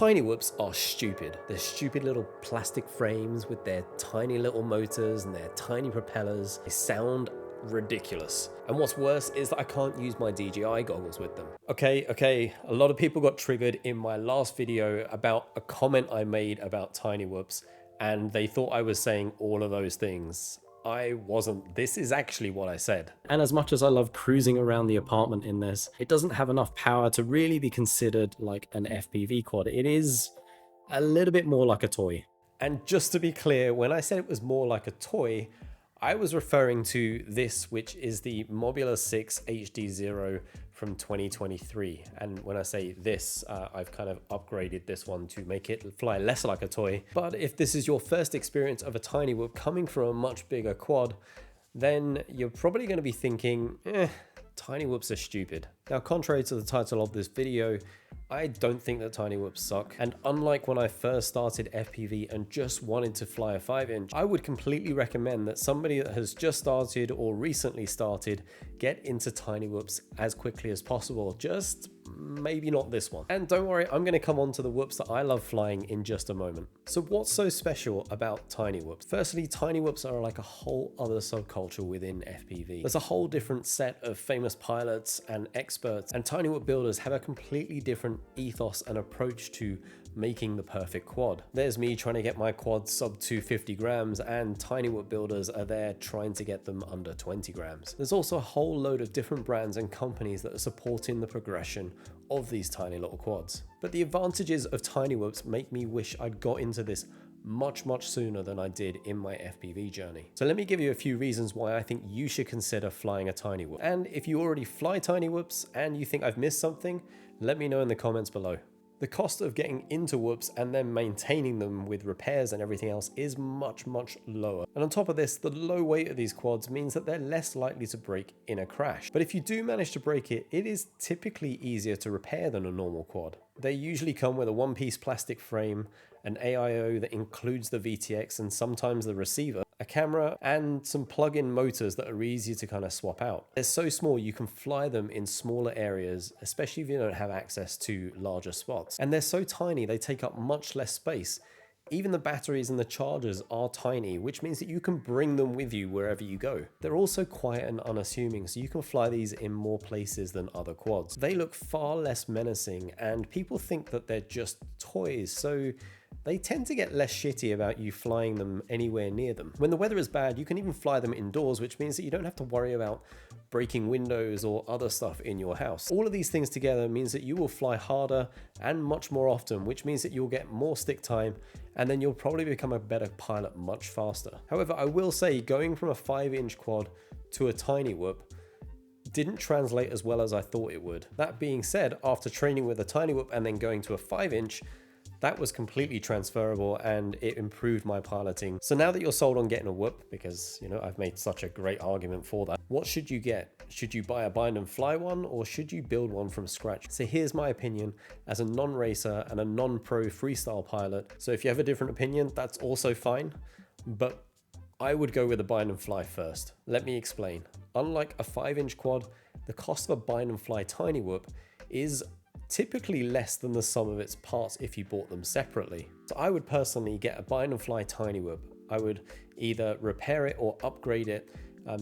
Tinywhoops are stupid. They're stupid little plastic frames with their tiny little motors and their tiny propellers. They sound ridiculous. And what's worse is that I can't use my DJI goggles with them. Okay, a lot of people got triggered in my last video about a comment I made about Tinywhoops, and they thought I was saying all of those things. I wasn't. This is actually what I said. And as much as I love cruising around the apartment in this, it doesn't have enough power to really be considered like an FPV quad. It is a little bit more like a toy. And just to be clear, when I said it was more like a toy, I was referring to this, which is the Mobula 6 HD0 from 2023. And when I say this, I've kind of upgraded this one to make it fly less like a toy. But if this is your first experience of a Tinywhoop coming from a much bigger quad, then you're probably going to be thinking, Tinywhoops are stupid. Now, contrary to the title of this video, I don't think that Tinywhoops suck. And unlike when I first started FPV and just wanted to fly a 5-inch, I would completely recommend that somebody that has just started or recently started get into Tinywhoops as quickly as possible. Just maybe not this one. And don't worry, I'm going to come on to the whoops that I love flying in just a moment. So what's so special about Tinywhoops? Firstly, Tinywhoops are like a whole other subculture within FPV. There's a whole different set of famous pilots and experts, and Tinywhoop builders have a completely different ethos and approach to making the perfect quad. There's me trying to get my quad sub 250 grams, and Tinywhoop builders are there trying to get them under 20 grams. There's also a whole load of different brands and companies that are supporting the progression of these tiny little quads. But the advantages of Tinywhoops make me wish I'd got into this much sooner than I did in my FPV journey. So let me give you a few reasons why I think you should consider flying a Tinywhoop. And if you already fly Tinywhoops and you think I've missed something, let me know in the comments below. The cost of getting into whoops and then maintaining them with repairs and everything else is much lower. And on top of this, the low weight of these quads means that they're less likely to break in a crash. But if you do manage to break it, it is typically easier to repair than a normal quad. They usually come with a one-piece plastic frame, an AIO that includes the VTX and sometimes the receiver, a camera, and some plug-in motors that are easy to kind of swap out. They're so small you can fly them in smaller areas, especially if you don't have access to larger spots. And they're so tiny they take up much less space. Even the batteries and the chargers are tiny, which means that you can bring them with you wherever you go. They're also quiet and unassuming, so you can fly these in more places than other quads. They look far less menacing, and people think that they're just toys, so they tend to get less shitty about you flying them anywhere near them. When the weather is bad, you can even fly them indoors, which means that you don't have to worry about breaking windows or other stuff in your house. All of these things together means that you will fly harder and much more often, which means that you'll get more stick time, and then you'll probably become a better pilot much faster. However, I will say going from a 5-inch quad to a Tinywhoop didn't translate as well as I thought it would. That being said, after training with a Tinywhoop and then going to a 5-inch, that was completely transferable and it improved my piloting. So now that you're sold on getting a whoop, because you know I've made such a great argument for that, what should you get? Should you buy a bind and fly one, or should you build one from scratch? So here's my opinion as a non-racer and a non-pro freestyle pilot. So if you have a different opinion, that's also fine, but I would go with a bind and fly first. Let me explain. Unlike a 5-inch quad, the cost of a bind and fly Tinywhoop is typically less than the sum of its parts if you bought them separately. So I would personally get a bind and fly Tinywhoop. I would either repair it or upgrade it,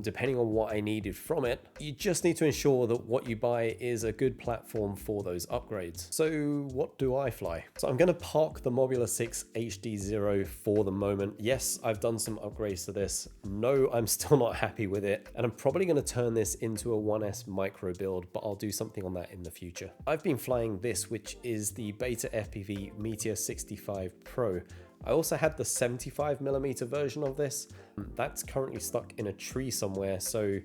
depending on what I needed from it. You just need to ensure that what you buy is a good platform for those upgrades. So what do I fly? So I'm going to park the Mobula 6 HD0 for the moment. Yes, I've done some upgrades to this. No, I'm still not happy with it. And I'm probably going to turn this into a 1S micro build, but I'll do something on that in the future. I've been flying this, which is the BetaFPV Meteor 65 Pro. I also had the 75mm version of this. That's currently stuck in a tree somewhere, so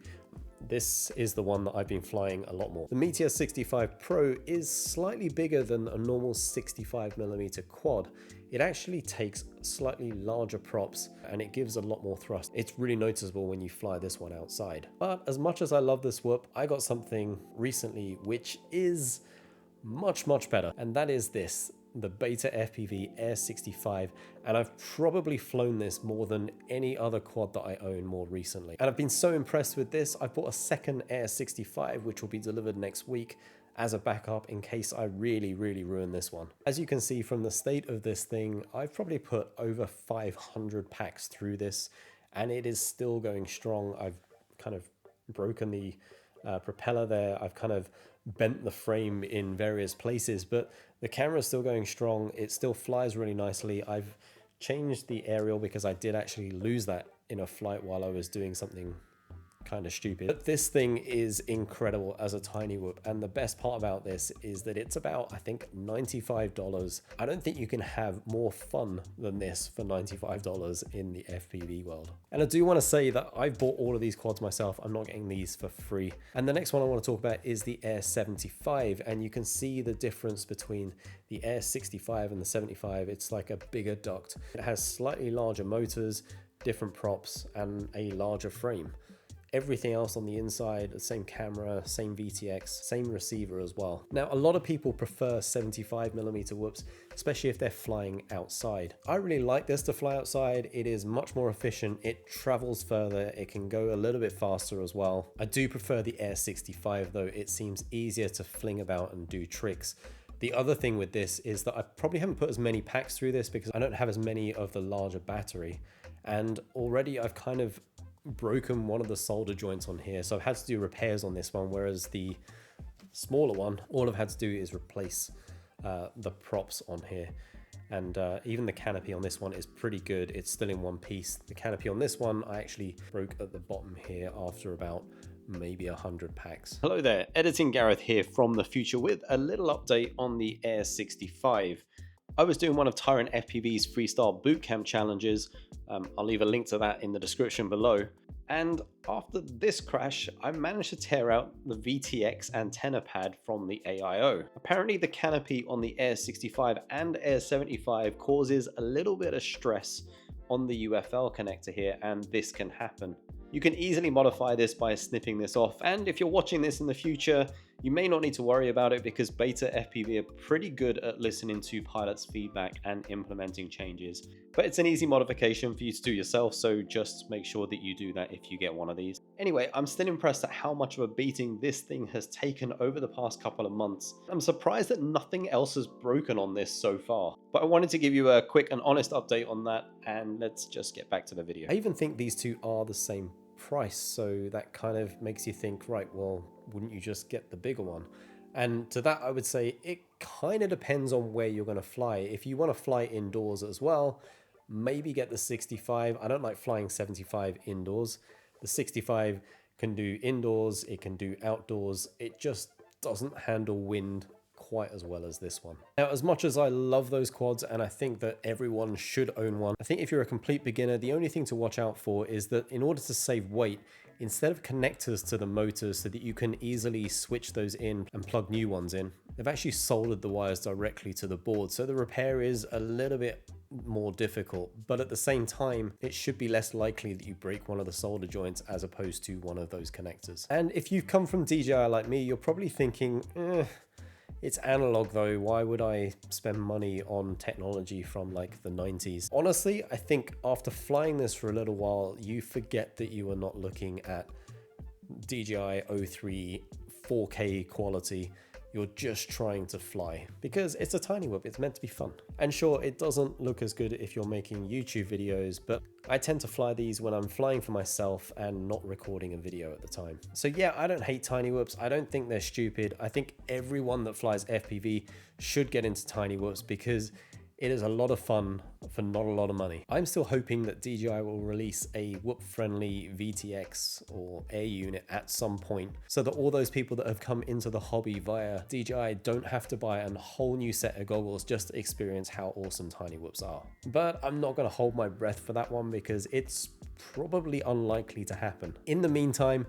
this is the one that I've been flying a lot more. The Meteor 65 Pro is slightly bigger than a normal 65mm quad. It actually takes slightly larger props and it gives a lot more thrust. It's really noticeable when you fly this one outside. But as much as I love this whoop, I got something recently which is much better, and that is this, the BetaFPV Air65, and I've probably flown this more than any other quad that I own more recently. And I've been so impressed with this, I bought a second Air65 which will be delivered next week, as a backup in case I really ruin this one. As you can see from the state of this thing, I've probably put over 500 packs through this and it is still going strong. I've kind of broken the propeller there. I've kind of bent the frame in various places, but the camera is still going strong. It still flies really nicely. I've changed the aerial because I did actually lose that in a flight while I was doing something kind of stupid. But this thing is incredible as a Tinywhoop, and the best part about this is that it's about, I think, $95. I don't think you can have more fun than this for $95 in the FPV world. And I do want to say that I've bought all of these quads myself. I'm not getting these for free. And the next one I want to talk about is the Air75, and you can see the difference between the Air65 and the 75. It's like a bigger duct. It has slightly larger motors, different props, and a larger frame. Everything else on the inside, the same camera, same VTX, same receiver as well. Now, a lot of people prefer 75mm whoops, especially if they're flying outside. I really like this to fly outside. It is much more efficient. It travels further. It can go a little bit faster as well. I do prefer the Air65 though. It seems easier to fling about and do tricks. The other thing with this is that I probably haven't put as many packs through this because I don't have as many of the larger battery. And already I've kind of broken one of the solder joints on here, so I've had to do repairs on this one, whereas the smaller one, all I've had to do is replace the props on here. And even the canopy on this one is pretty good. It's still in one piece. The canopy on this one I actually broke at the bottom here after about maybe 100 packs. Hello there, Editing Gareth here from the future with a little update on the Air65. I was doing one of Tyrant FPV's Freestyle Bootcamp challenges. I'll leave a link to that in the description below. And after this crash, I managed to tear out the VTX antenna pad from the AIO. Apparently the canopy on the Air65 and Air75 causes a little bit of stress on the UFL connector here, and this can happen. You can easily modify this by snipping this off, and if you're watching this in the future, you may not need to worry about it because BetaFPV are pretty good at listening to pilots' feedback and implementing changes. But it's an easy modification for you to do yourself, so just make sure that you do that if you get one of these. Anyway, I'm still impressed at how much of a beating this thing has taken over the past couple of months. I'm surprised that nothing else has broken on this so far. But I wanted to give you a quick and honest update on that, and let's just get back to the video. I even think these two are the same price, so that kind of makes you think, right, well, wouldn't you just get the bigger one? And to that I would say it kind of depends on where you're going to fly. If you want to fly indoors as well, maybe get the 65. I don't like flying 75 indoors. The 65 can do indoors, it can do outdoors. It just doesn't handle wind quite as well as this one. Now, as much as I love those quads and I think that everyone should own one, I think if you're a complete beginner, the only thing to watch out for is that in order to save weight, instead of connectors to the motors so that you can easily switch those in and plug new ones in, they've actually soldered the wires directly to the board. So the repair is a little bit more difficult, but at the same time, it should be less likely that you break one of the solder joints as opposed to one of those connectors. And if you've come from DJI like me, you're probably thinking, it's analog though, why would I spend money on technology from like the 90s? Honestly, I think after flying this for a little while, you forget that you are not looking at DJI 03 4K quality. You're just trying to fly because it's a Tinywhoop. It's meant to be fun. And sure, it doesn't look as good if you're making YouTube videos, but I tend to fly these when I'm flying for myself and not recording a video at the time. So yeah, I don't hate Tinywhoops. I don't think they're stupid. I think everyone that flies FPV should get into Tinywhoops because it is a lot of fun for not a lot of money. I'm still hoping that DJI will release a whoop-friendly VTX or air unit at some point so that all those people that have come into the hobby via DJI don't have to buy a whole new set of goggles just to experience how awesome Tinywhoops are. But I'm not gonna hold my breath for that one because it's probably unlikely to happen. In the meantime,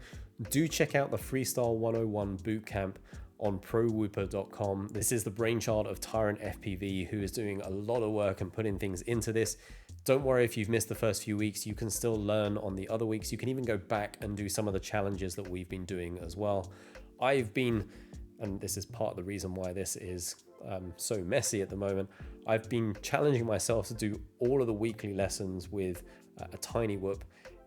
do check out the Freestyle 101 Bootcamp on prowhooper.com. This is the brainchild of Tyrant FPV, who is doing a lot of work and putting things into this. Don't worry if you've missed the first few weeks, you can still learn on the other weeks. You can even go back and do some of the challenges that we've been doing as well. I've been, and this is part of the reason why this is so messy at the moment, I've been challenging myself to do all of the weekly lessons with a Tinywhoop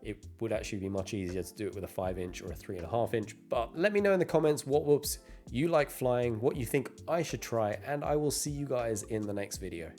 it would actually be much easier to do it with a 5-inch or a 3.5 inch. But let me know in the comments what whoops you like flying, what you think I should try, and I will see you guys in the next video.